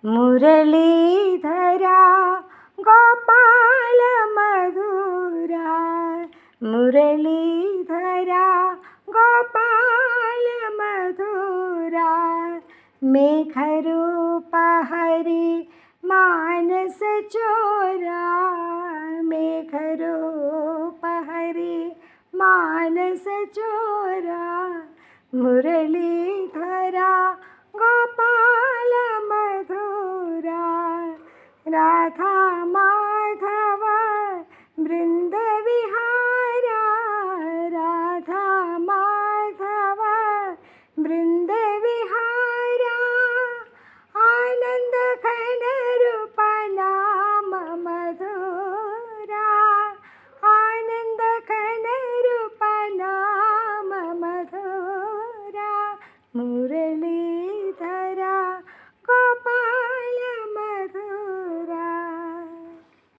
मुरलीधरा गोपाल मधुरा, मुरलीधरा गोपाल मधुरा, मेघरूप हरि मानस चोरा, मेघरूप हरि मानस चोरा, मुरलीधरा गोपाल मधुरा, राधा